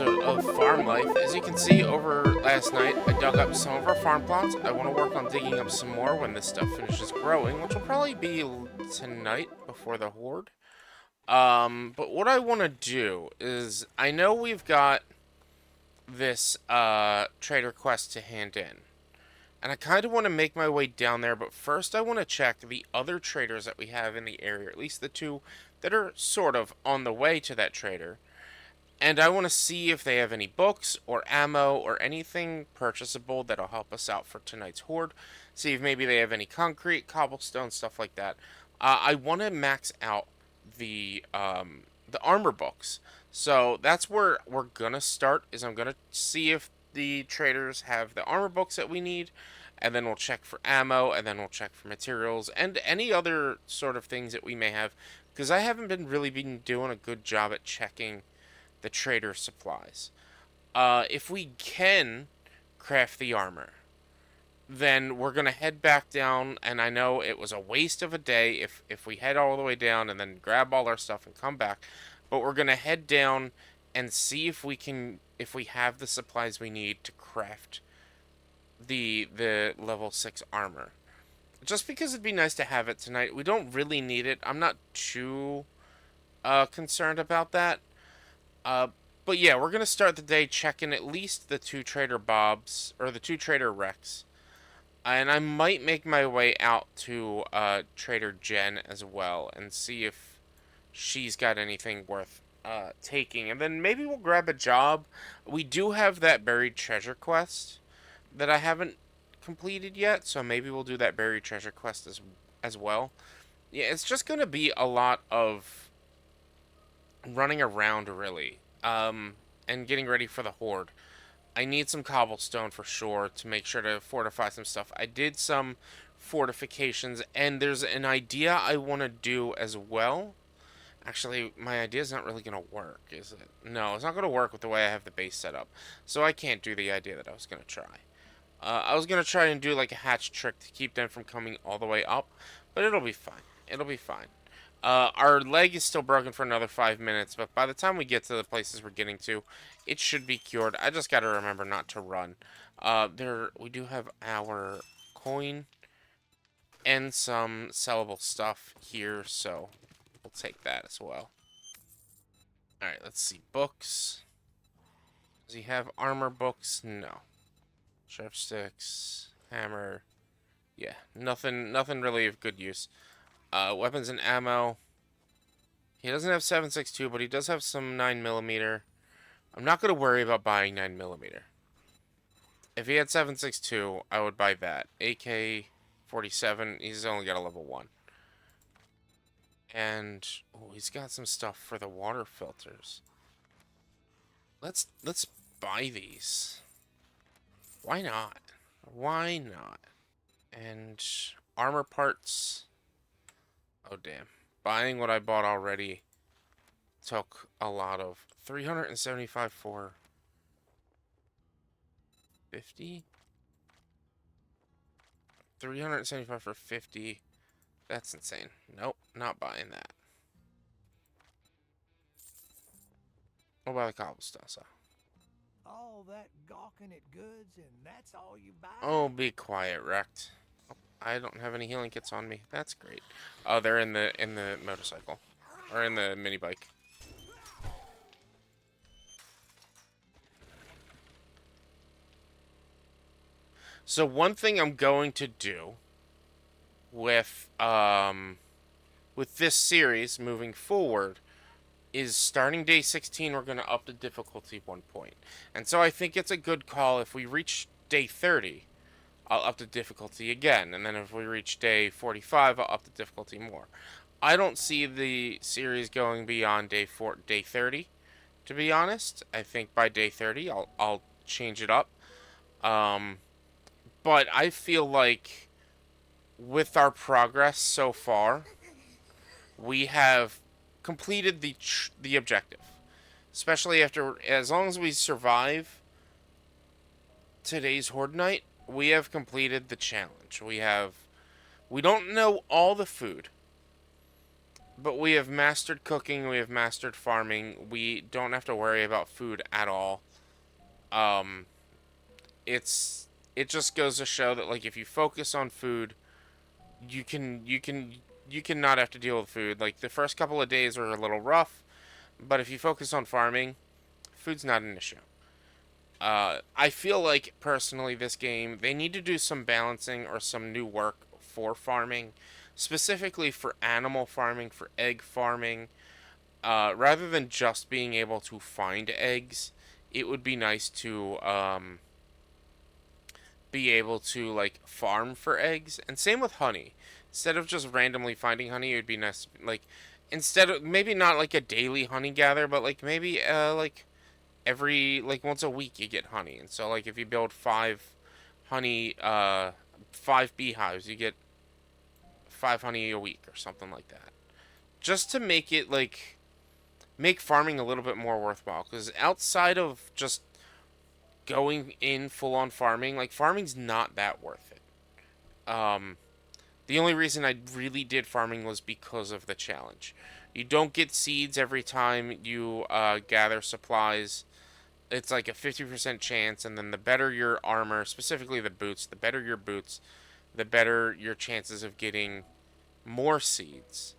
episode of Farm Life. As you can see, over last night, I dug up some of our farm plots. I want to work on digging up some more when this stuff finishes growing, which will probably be tonight before the Horde. But what I want to do is, I know we've got this, trader quest to hand in. And I kind of want to make my way down there, but first I want to check the other traders that we have in the area, at least the two that are sort of on the way to that trader. And I want to see if they have any books or ammo or anything purchasable that'll help us out for tonight's horde. See if maybe they have any concrete, cobblestone, stuff like that. I want to max out the armor books. So that's where we're gonna start. Is I'm gonna see if the traders have the armor books that we need, and then we'll check for ammo, and then we'll check for materials and any other sort of things that we may have. Because I haven't been doing a good job at checking the trader supplies. If we can craft the armor, then we're gonna head back down. And I know it was a waste of a day if we head all the way down and then grab all our stuff and come back. But we're gonna head down and see if we have the supplies we need to craft the level 6 armor. Just because it'd be nice to have it tonight. We don't really need it. I'm not too concerned about that. But yeah, we're gonna start the day checking at least the two Trader Bobs or the two Trader Rex, and I might make my way out to Trader Jen as well and see if she's got anything worth taking, and then maybe we'll grab a job. We do have that buried treasure quest that I haven't completed yet, so maybe we'll do that buried treasure quest as well. Yeah, it's just gonna be a lot of running around really, and getting ready for the horde. I need some cobblestone for sure to make sure to fortify some stuff. I did some fortifications, and there's an idea I want to do as well. Actually, my idea is not really going to work, is it? No, it's not going to work with the way I have the base set up. So I can't do the idea that I was going to try. I was going to try and do like a hatch trick to keep them from coming all the way up, but it'll be fine. It'll be fine. Our leg is still broken for another 5 minutes, but by the time we get to the places we're getting to, it should be cured. I just got to remember not to run. We do have our coin and some sellable stuff here, so we'll take that as well. Alright, let's see. Books. Does he have armor books? No. Sharp sticks. Hammer. Yeah, nothing really of good use. Weapons and ammo. He doesn't have 7.62, but he does have some 9mm. I'm not going to worry about buying 9mm. If he had 7.62, I would buy that. AK-47, he's only got a level 1. And oh, he's got some stuff for the water filters. Let's buy these. Why not? Why not? And armor parts. Oh damn. Buying what I bought already took a lot of 375 for 50. 375 for 50. That's insane. Nope, not buying that. What about the cobblestone stuff? All that gawking at goods and that's all you buy? Oh, be quiet, wrecked. I don't have any healing kits on me. That's great. Oh, they're in the motorcycle. Or in the mini bike. So one thing I'm going to do with this series moving forward is starting day 16 we're going to up the difficulty 1 point. And so I think it's a good call if we reach day 30 I'll up the difficulty again, and then if we reach day 45 I'll up the difficulty more. I don't see the series going beyond day 30, to be honest. I think by day 30 I'll change it up. But I feel like with our progress so far, we have completed the objective. Especially as long as we survive today's Horde Night, we have completed the challenge. We don't know all the food. But we have mastered cooking, we have mastered farming. We don't have to worry about food at all. Um, it's it just goes to show that like if you focus on food, you can not have to deal with food. Like the first couple of days are a little rough, but if you focus on farming, food's not an issue. I feel like personally this game they need to do some balancing or some new work for farming, specifically for animal farming, for egg farming. Rather than just being able to find eggs, it would be nice to be able to like farm for eggs, and same with honey. Instead of just randomly finding honey, it would be nice like instead of maybe not like a daily honey gather, but like maybe like every like once a week you get honey. And so like if you build honey five beehives, you get five honey a week or something like that. Just to make it like make farming a little bit more worthwhile because outside of just going in full on farming, like farming's not that worth it. The only reason I really did farming was because of the challenge. You don't get seeds every time you gather supplies. It's like a 50% chance, and then the better your armor, specifically the boots, the better your boots, the better your chances of getting more seeds.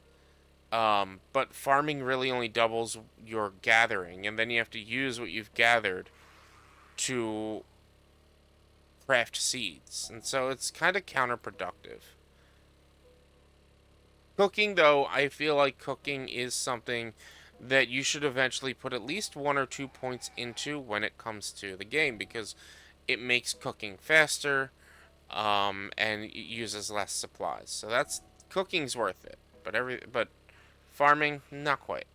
But farming really only doubles your gathering, and then you have to use what you've gathered to craft seeds, and so it's kind of counterproductive. Cooking, though, I feel like cooking is something that you should eventually put at least 1 or 2 points into when it comes to the game because it makes cooking faster and it uses less supplies. So that's cooking's worth it, but farming not quite.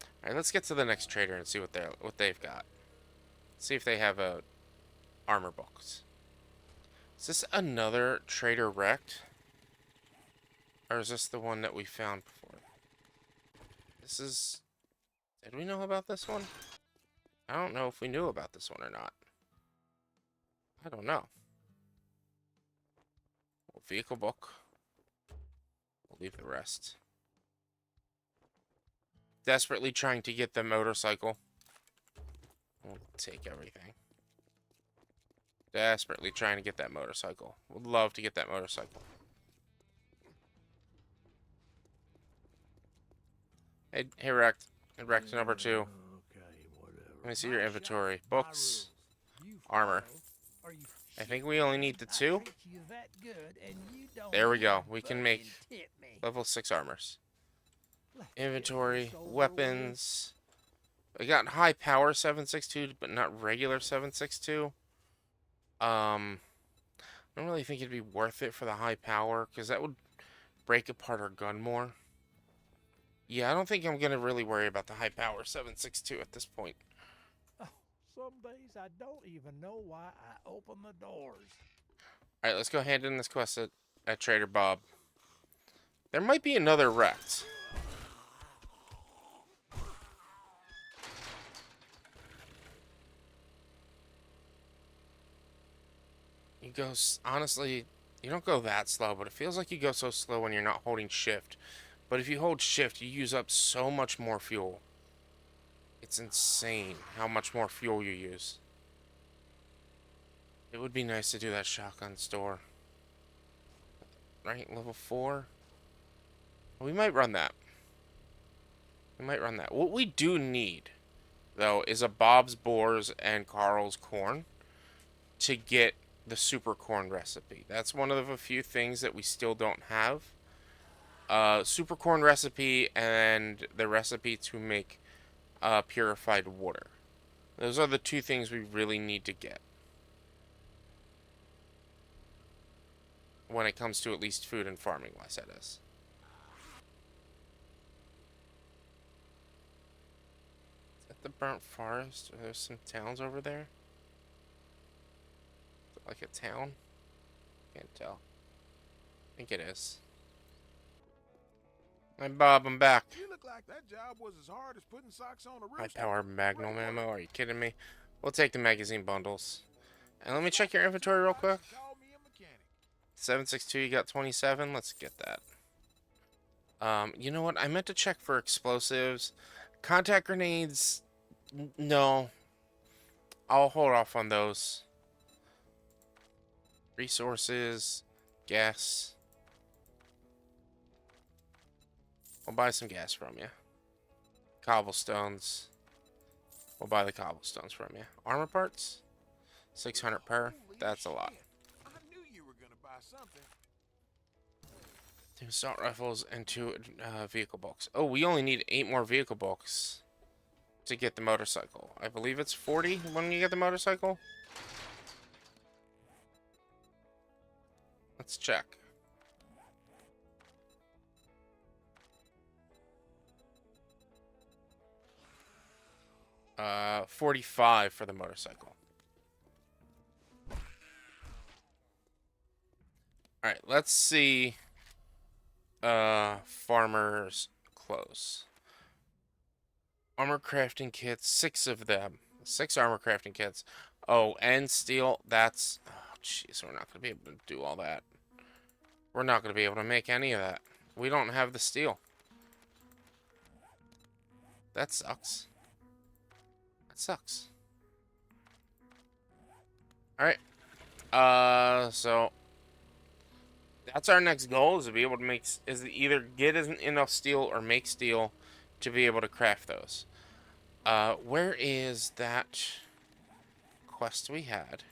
All right, let's get to the next trader and see what they've got. See if they have a armor books. Is this another trader wrecked? Or is this the one that we found before? This is... Did we know about this one? I don't know if we knew about this one or not. I don't know. Well, vehicle book. We'll leave the rest. Desperately trying to get the motorcycle. We'll take everything. Desperately trying to get that motorcycle. Would love to get that motorcycle. Hey, wrecked. Wrecked number 2. Okay, whatever. Let me see your My inventory. shop, my Books. rules. You Armor. follow, or you I think we only need the I 2. treat you that good, and you don't There we go. even We can fucking make tip me. level 6 armors. Let's get Inventory. this over with. Weapons. I got high power 762, but not regular 762. I don't really think it'd be worth it for the high power, because that would break apart our gun more. Yeah, I don't think I'm going to really worry about the high power 762 at this point. Oh, some days I don't even know why I open the doors. Alright, let's go hand in this quest at Trader Bob. There might be another wrecked. You go, honestly, you don't go that slow, but it feels like you go so slow when you're not holding shift. But if you hold shift, you use up so much more fuel. It's insane how much more fuel you use. It would be nice to do that shotgun store. Right, level 4. We might run that. We might run that. What we do need, though, is a Bob's Boars and Carl's Corn to get the super corn recipe. That's one of a few things that we still don't have. Super corn recipe and the recipe to make purified water. Those are the 2 things we really need to get. When it comes to at least food and farming wise, that is. Is that the burnt forest? Are there some towns over there? Is it like a town? Can't tell. I think it is. Hi Bob, I'm back. You look like that job was as hard as putting socks on a High rooster. power magnum ammo? Are you kidding me? We'll take the magazine bundles. And let me check your inventory real quick. Call me a mechanic. 762, you got 27. Let's get that. You know what? I meant to check for explosives. Contact grenades, no. I'll hold off on those. Resources, gas. I'll buy some gas from you. Cobblestones. We'll buy the cobblestones from you. Armor parts? 600 per. Holy That's a lot. shit. I knew you were gonna buy something. 2 assault rifles and 2 vehicle bulks. Oh, we only need 8 more vehicle bulks to get the motorcycle. I believe it's 40 when you get the motorcycle. Let's check. 45 for the motorcycle. Alright, let's see. Farmer's clothes. Armor crafting kits, 6 of them. 6 armor crafting kits. Oh, and steel, that's... Oh, jeez, we're not going to be able to do all that. We're not going to be able to make any of that. We don't have the steel. That sucks. That sucks. Alright. So... That's our next goal, is to be able to make... Is to either get enough steel or make steel to be able to craft those. Where is that quest we had?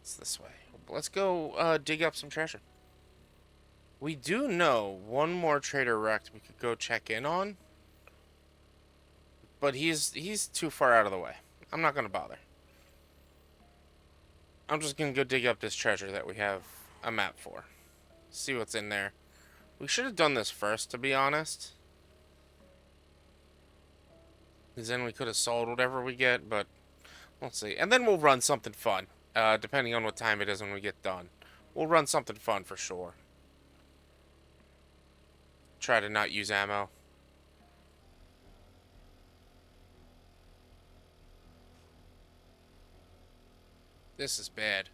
It's this way. Let's go dig up some treasure. We do know one more trader wrecked we could go check in on. But he's too far out of the way. I'm not going to bother. I'm just going to go dig up this treasure that we have a map for. See what's in there. We should have done this first, to be honest. Because then we could have sold whatever we get, but we'll see. And then we'll run something fun, depending on what time it is when we get done. We'll run something fun for sure. Try to not use ammo. This is bad.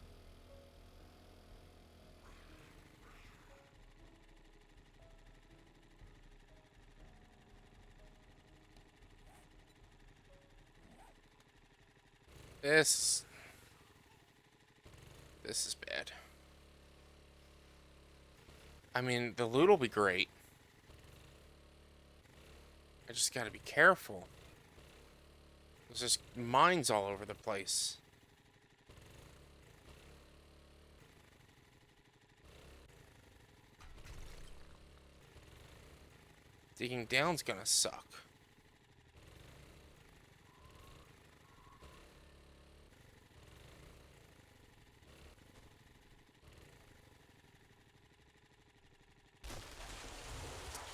This is bad. I mean, the loot will be great. I just gotta be careful. There's just mines all over the place. Digging down's gonna suck.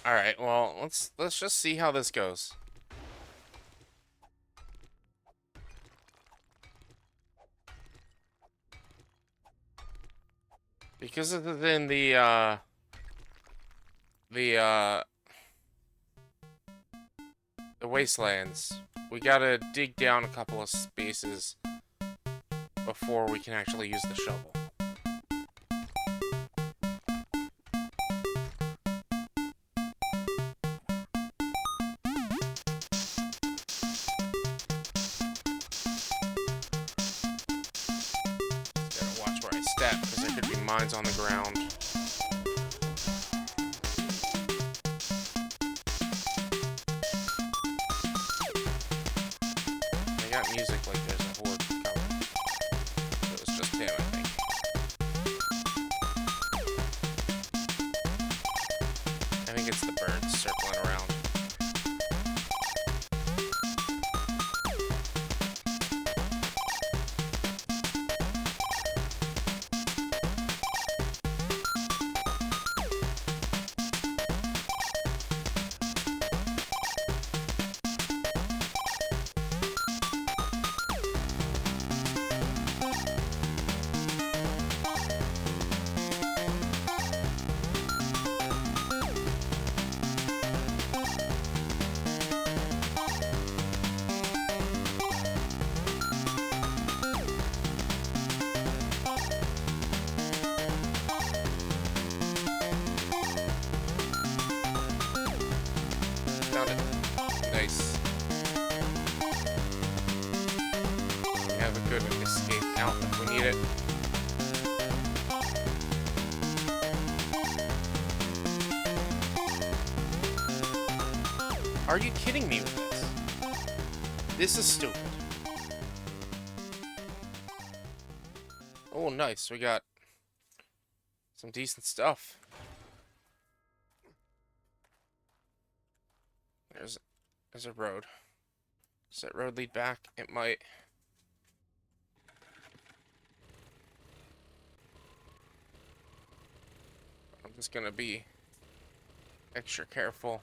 All right, well, let's just see how this goes. Because it's in the wastelands, we gotta dig down a couple of spaces before we can actually use the shovel. Gotta watch where I step, because there could be mines on the ground. They got music like there's a horde coming. It was just him, I think. I think it's the birds circling around. found it. Nice. We have a good escape out if we need it. Are you kidding me with this? This is stupid. Oh, nice. We got some decent stuff. There's a road. Does that road lead back? It might. I'm just gonna be extra careful.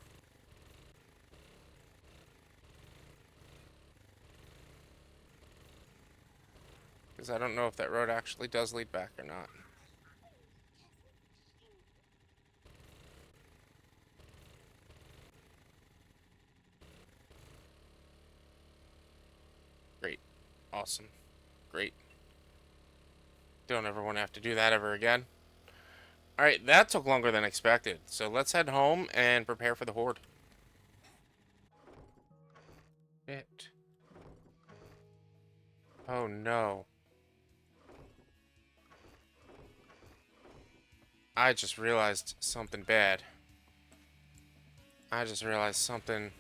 Because I don't know if that road actually does lead back or not. Great. Awesome. Great. Don't ever want to have to do that ever again. Alright, that took longer than expected. So let's head home and prepare for the Horde. Shit. Oh no. I just realized something bad. I just realized something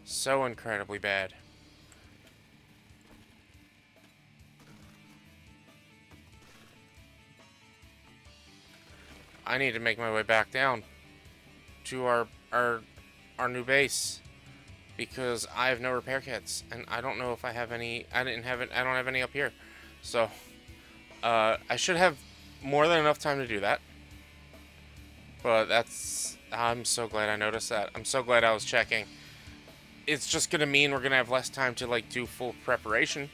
so incredibly bad. I need to make my way back down to our new base because I have no repair kits and I don't know if I have any. I don't have any up here. So I should have more than enough time to do that. But I'm so glad I noticed that. I'm so glad I was checking. It's just gonna mean we're gonna have less time to like do full preparation.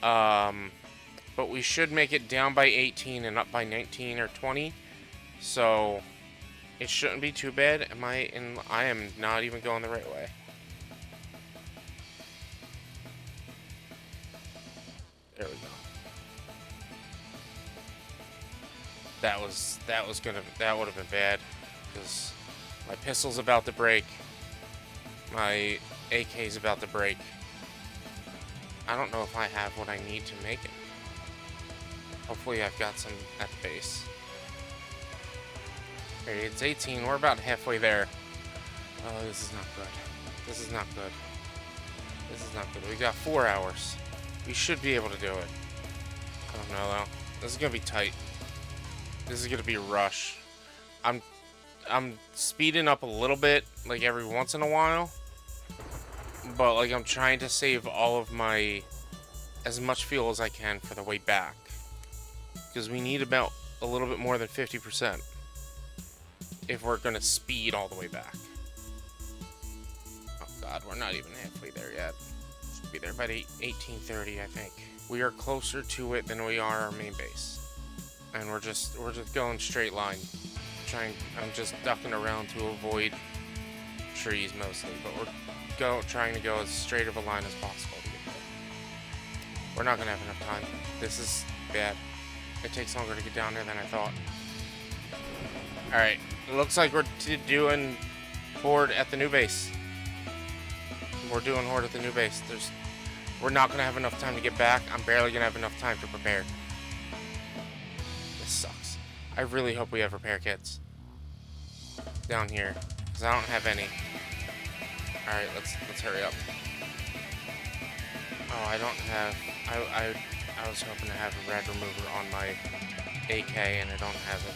But we should make it down by 18 and up by 19 or 20. So it shouldn't be too bad. I am not even going the right way. There we go. That would have been bad because my pistol's about to break. My AK's about to break. I don't know if I have what I need to make it. Hopefully I've got some at the base. Okay, it's 18. We're about halfway there. Oh, this is not good. This is not good. This is not good. We got 4 hours. We should be able to do it. I don't know though. This is gonna be tight. This is gonna be a rush. I'm speeding up a little bit, like every once in a while. But like I'm trying to save all of my as much fuel as I can for the way back. Because we need about a little bit more than 50% if we're gonna speed all the way back. Oh god, we're not even halfway there yet. Should be there by 18:30, I think. We are closer to it than we are our main base. And we're just going straight line. I'm just ducking around to avoid trees mostly, but we're trying to go as straight of a line as possible to get there. We're not gonna have enough time. This is bad. It takes longer to get down there than I thought. Alright, it looks like we're doing Horde at the new base. We're doing Horde at the new base. We're not gonna have enough time to get back. I'm barely gonna have enough time to prepare. This sucks. I really hope we have repair kits down here, because I don't have any. Alright, let's hurry up. Oh, I don't have... I was hoping to have a rad remover on my AK, and I don't have it.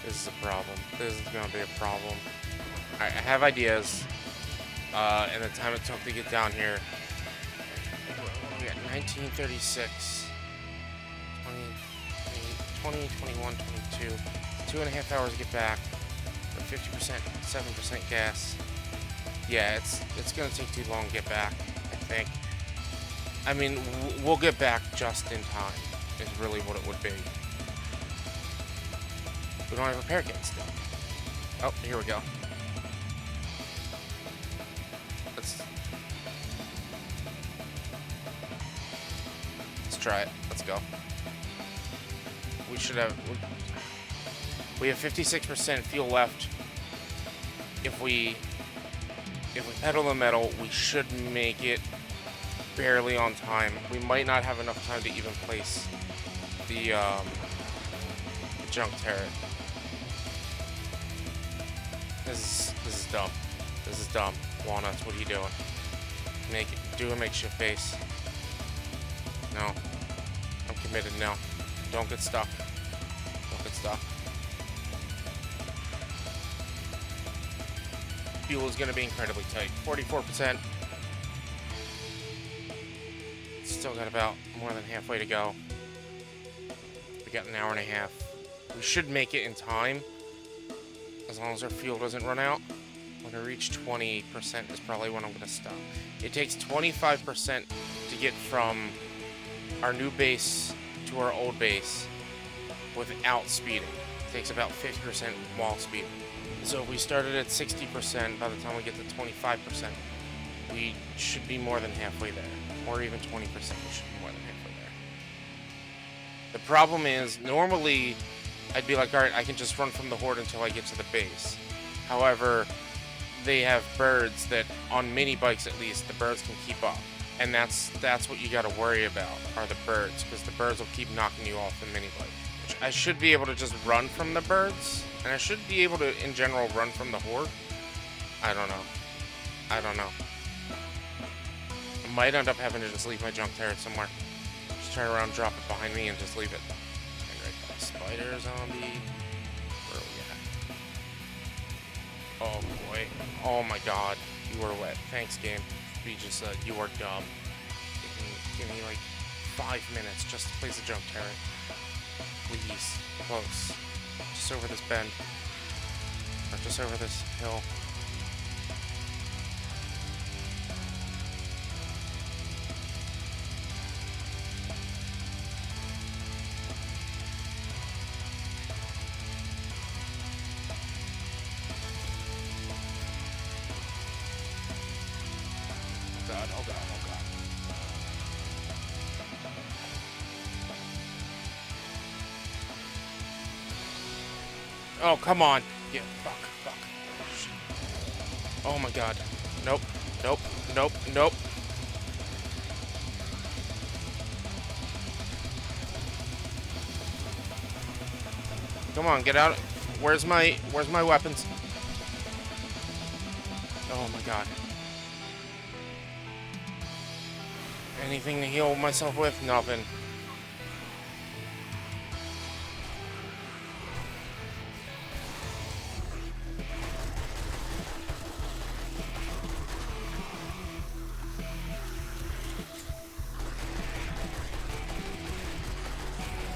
This is a problem. This is going to be a problem. Alright, I have ideas. And the time it took to get down here. We got 1936. 20, 21, 22. 2.5 hours to get back. For 50%, 7% gas. Yeah, it's going to take too long to get back, I think. I mean, we'll get back just in time, is really what it would be. We don't have repair kits still. Oh, here we go. Let's try it. Let's go. We should have... We have 56% fuel left if we If we pedal the metal, we should make it barely on time. We might not have enough time to even place the junk turret. This is dumb. This is dumb. Walnuts, what are you doing? Do a makeshift base. No. I'm committed now. Don't get stuck. Don't get stuck. Fuel is going to be incredibly tight. 44%. Still got about more than halfway to go. We got an hour and a half. We should make it in time. As long as our fuel doesn't run out. When I reach 20% is probably when I'm going to stop. It takes 25% to get from our new base to our old base without speeding. It takes about 50% while speeding. So if we started at 60%, by the time we get to 25%, we should be more than halfway there. Or even 20%, we should be more than halfway there. The problem is, normally, I'd be like, alright, I can just run from the Horde until I get to the base. However, they have birds that, on mini bikes at least, the birds can keep up. And that's what you gotta worry about, are the birds, because the birds will keep knocking you off the mini bike. Which I should be able to just run from the birds, and I should be able to, in general, run from the Horde. I don't know. I don't know. I might end up having to just leave my junk turret somewhere. Just turn around, drop it behind me, and just leave it. And right back. Spider zombie. Where are we at? Oh boy. Oh my god. You are wet. Thanks, game. Be just, you are dumb. Give me like 5 minutes just to place a junk turret. Please. Close. Just over this bend. Or just over this hill. Oh god, oh god. Oh, come on. Yeah, fuck. Oh my god. Nope. Nope. Come on, get out. Where's my weapons? Oh my god. Anything to heal myself with? Nothing.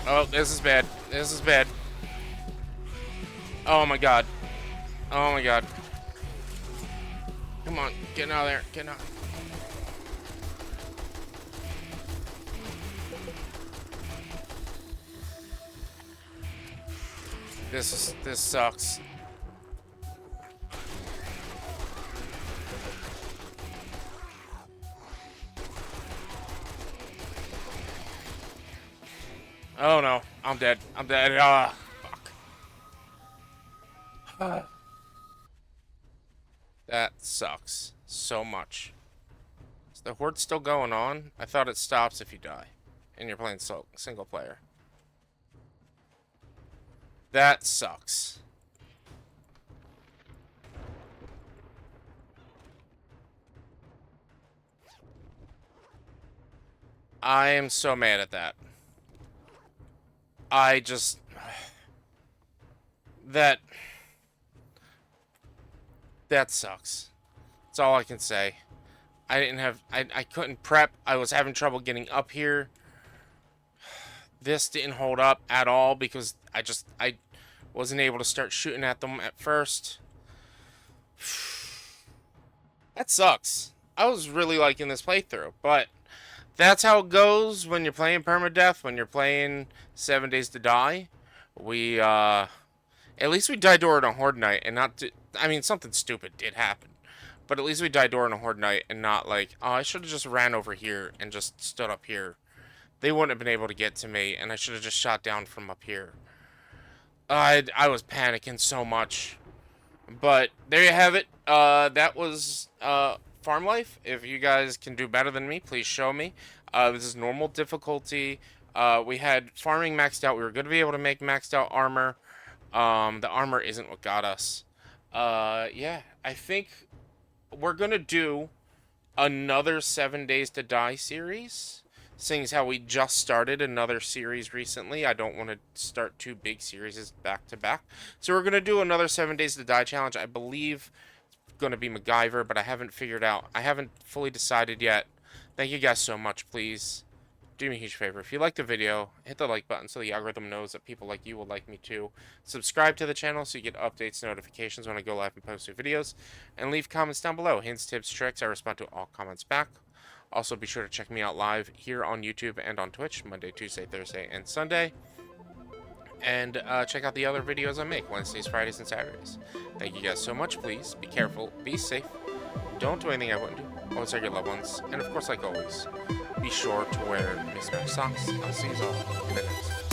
Oh, this is bad. This is bad. Oh my god. Oh my god. Come on, get out of there. Get out. This sucks. Oh no, I'm dead. I'm dead. Ah, fuck. That sucks so much. Is the Horde still going on? I thought it stops if you die and you're playing single player. That sucks. I am so mad at that. I just... That sucks. That's all I can say. I didn't have... I couldn't prep. I was having trouble getting up here. This didn't hold up at all because I wasn't able to start shooting at them at first. That sucks. I was really liking this playthrough, but that's how it goes when you're playing permadeath, when you're playing 7 Days to Die. We, at least we died during a Horde night and not, I mean, something stupid did happen. But at least we died during a Horde night and not like, oh, I should have just ran over here and just stood up here. They wouldn't have been able to get to me, and I should have just shot down from up here. I was panicking so much. But there you have it. That was farm life. If you guys can do better than me, please show me. This is normal difficulty. We had farming maxed out. We were going to be able to make maxed out armor. The armor isn't what got us. Yeah, I think we're gonna do another 7 Days to Die series. Seeing as how we just started another series recently, I don't want to start two big series back to back. So we're gonna do another 7 Days to Die challenge. I believe it's gonna be MacGyver, but I haven't figured out. I haven't fully decided yet. Thank you guys so much. Please do me a huge favor. If you liked the video, hit the like button so the algorithm knows that people like you will like me too. Subscribe to the channel so you get updates and notifications when I go live and post new videos. And leave comments down below. Hints, tips, tricks. I respond to all comments back. Also, be sure to check me out live here on YouTube and on Twitch, Monday, Tuesday, Thursday, and Sunday. And check out the other videos I make, Wednesdays, Fridays, and Saturdays. Thank you guys so much. Please be careful, be safe, don't do anything I wouldn't do. Always hug your loved ones. And of course, like always, be sure to wear mismatched socks. I'll see you all in the next